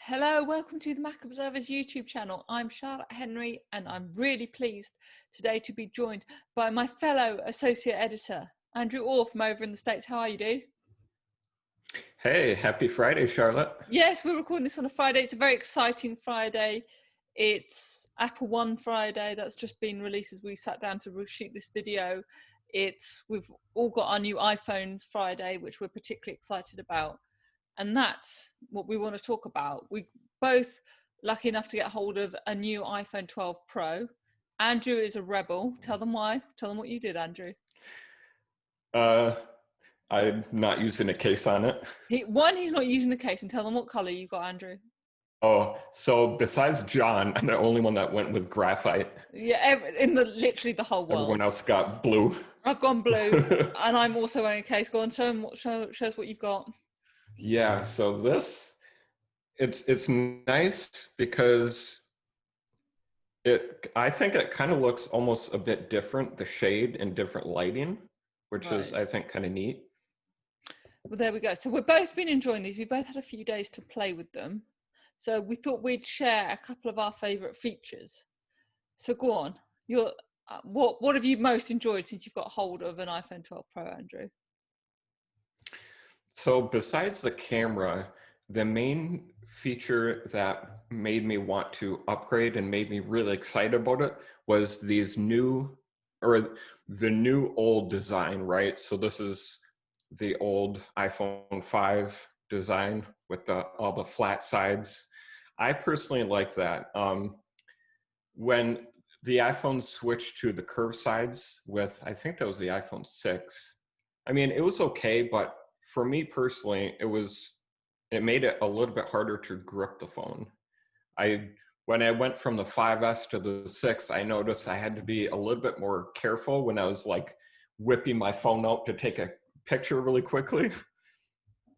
Hello, welcome to the Mac Observer's YouTube channel. I'm Charlotte Henry and I'm really pleased today to be joined by my fellow associate editor, Andrew Orr from over in the States. How are you, dude? Hey, happy Friday, Charlotte. Yes, we're recording this on a Friday. It's a very exciting Friday. It's Apple One Friday that's just been released as we sat down to shoot this video. We've all got our new iPhones Friday, which we're particularly excited about. And that's what we want to talk about. We both lucky enough to get hold of a new iPhone 12 Pro. Andrew is a rebel. Tell them why. Tell them what you did, Andrew. Uh, I'm not using a case on it. He's not using the case, and tell them what color you got, Andrew. Oh, so besides John, I'm the only one that went with graphite. Yeah, literally the whole world. Everyone else got blue. I've gone blue, and I'm also wearing a case. Go on, show us what you've got. Yeah, so it's nice because I think it kind of looks almost a bit different, the shade and different lighting, which is, I think, kind of neat. Well, there we go. So we've both been enjoying these. We both had a few days to play with them. So we thought we'd share a couple of our favorite features. So go on. What have you most enjoyed since you've got hold of an iPhone 12 Pro, Andrew? So besides the camera, the main feature that made me want to upgrade and made me really excited about it was the new old design, right? So this is the old iPhone 5 design with all the flat sides. I personally like that. When the iPhone switched to the curved sides with, I think that was the iPhone 6, I mean, it was okay, but for me personally, it made it a little bit harder to grip the phone. When I went from the 5S to the 6, I noticed I had to be a little bit more careful when I was like whipping my phone out to take a picture really quickly.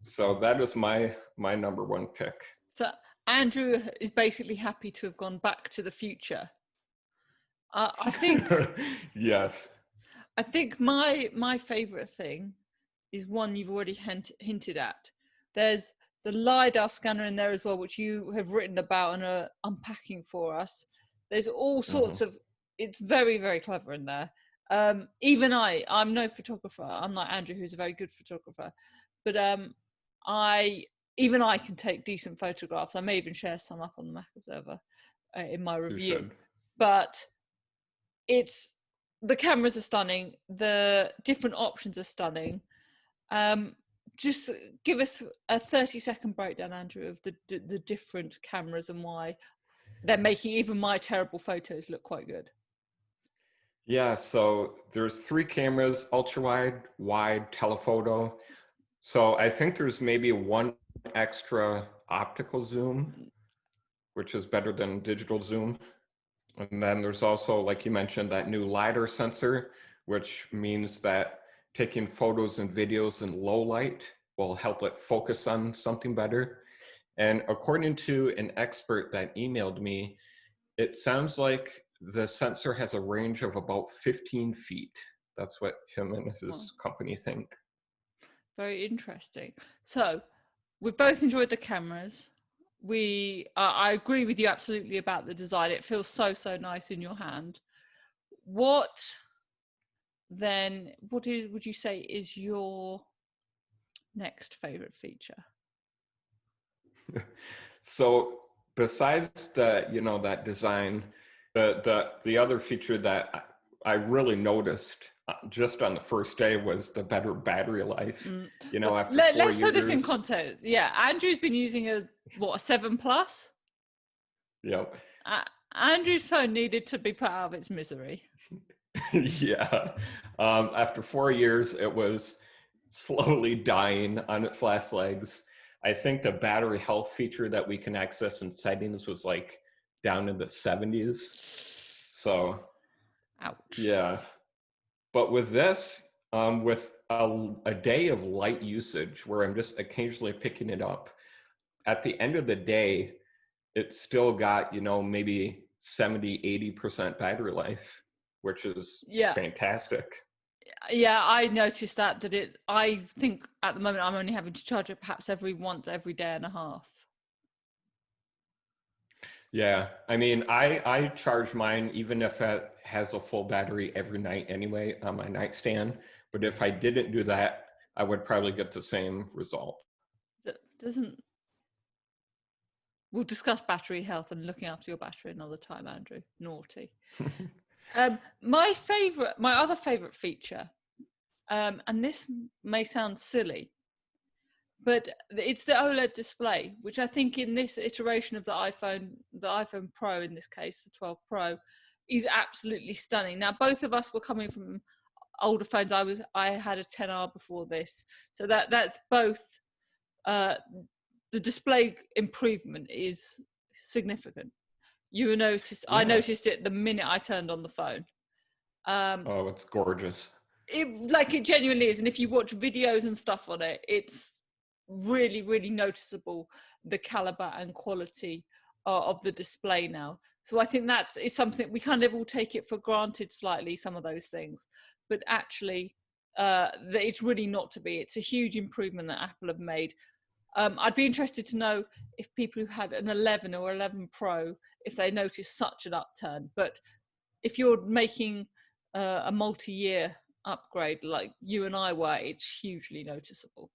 So that is my number one pick. So Andrew is basically happy to have gone back to the future. I think yes. I think my favorite thing is one you've already hinted at. There's the LiDAR scanner in there as well, which you have written about and are unpacking for us. There's all sorts of, it's very, very clever in there. Even I'm no photographer, unlike Andrew, who's a very good photographer, but even I can take decent photographs. I may even share some up on the Mac Observer in my review. But the cameras are stunning. The different options are stunning. Just give us a 30-second breakdown, Andrew, of the different cameras and why they're making even my terrible photos look quite good. Yeah, so there's 3 cameras: ultra wide, wide, telephoto. So I think there's maybe one extra optical zoom, which is better than digital zoom. And then there's also, like you mentioned, that new LiDAR sensor, which means that taking photos and videos in low light will help it focus on something better. And according to an expert that emailed me, it sounds like the sensor has a range of about 15 feet. That's what him and his company think. Very interesting. So we've both enjoyed the cameras. I agree with you absolutely about the design. It feels so nice in your hand. What would you say is your next favorite feature? So besides that design, the other feature that I really noticed just on the first day was the better battery life. After 4 years. Let's put this in context. Yeah, Andrew's been using a 7 Plus. Yep. Andrew's phone needed to be put out of its misery. Yeah. After 4 years, it was slowly dying on its last legs. I think the battery health feature that we can access in settings was like down in the 70s. So, ouch. Yeah. But with this, with a day of light usage where I'm just occasionally picking it up, at the end of the day, it's still got, maybe 70-80% battery life, which is fantastic. Yeah, I noticed that I think at the moment I'm only having to charge it perhaps every day and a half. Yeah, I mean, I charge mine even if it has a full battery every night anyway on my nightstand. But if I didn't do that, I would probably get the same result. That doesn't. We'll discuss battery health and looking after your battery another time, Andrew. Naughty. My other favorite feature, and this may sound silly, but it's the OLED display, which I think in this iteration of the iPhone Pro in this case, the 12 Pro, is absolutely stunning. Now, both of us were coming from older phones. I had a 10R before this, so that's both. Uh, the display improvement is significant. I Yeah. noticed it the minute I turned on the phone. Um, Oh, it's gorgeous. it genuinely is, and if you watch videos and stuff on it, it's really, really noticeable, the caliber and quality of the display now. So I think that is something we kind of all take it for granted slightly, some of those things, but actually it's really not to be. It's a huge improvement that Apple have made. I'd be interested to know if people who had an 11 or 11 Pro, if they noticed such an upturn. But if you're making a multi-year upgrade like you and I were, it's hugely noticeable.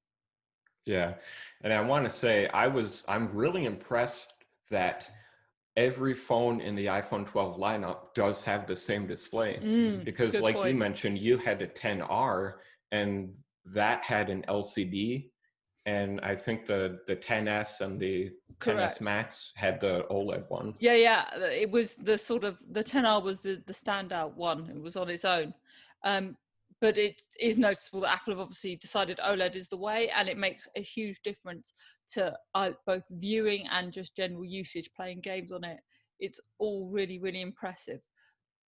Yeah. And I want to say I'm really impressed that every phone in the iPhone 12 lineup does have the same display because Good like you point. mentioned, you had a 10R and that had an LCD, and I think the 10S and the 10S Correct. Max had the OLED one. Yeah. It was the 10R was the standout one. It was on its own. Um, but it is noticeable that Apple have obviously decided OLED is the way, and it makes a huge difference to both viewing and just general usage, playing games on it. It's all really, really impressive.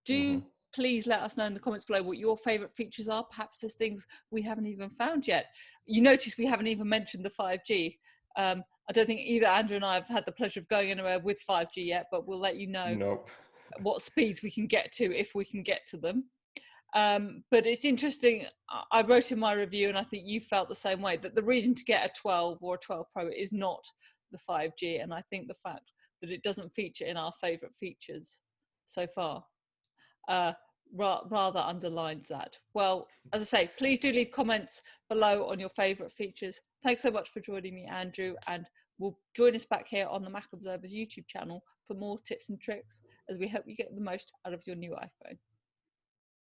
Do Hmm. please let us know in the comments below what your favorite features are. Perhaps there's things we haven't even found yet. You notice we haven't even mentioned the 5G. I don't think either Andrew and I have had the pleasure of going anywhere with 5G yet, but we'll let you know Nope. what speeds we can get to if we can get to them. But it's interesting. I wrote in my review, and I think you felt the same way, that the reason to get a 12 or a 12 Pro is not the 5G. And I think the fact that it doesn't feature in our favorite features so far uh, rather underlines that. Well, as I say, please do leave comments below on your favourite features. Thanks so much for joining me, Andrew, and we'll join us back here on the Mac Observer's YouTube channel for more tips and tricks as we hope you get the most out of your new iPhone.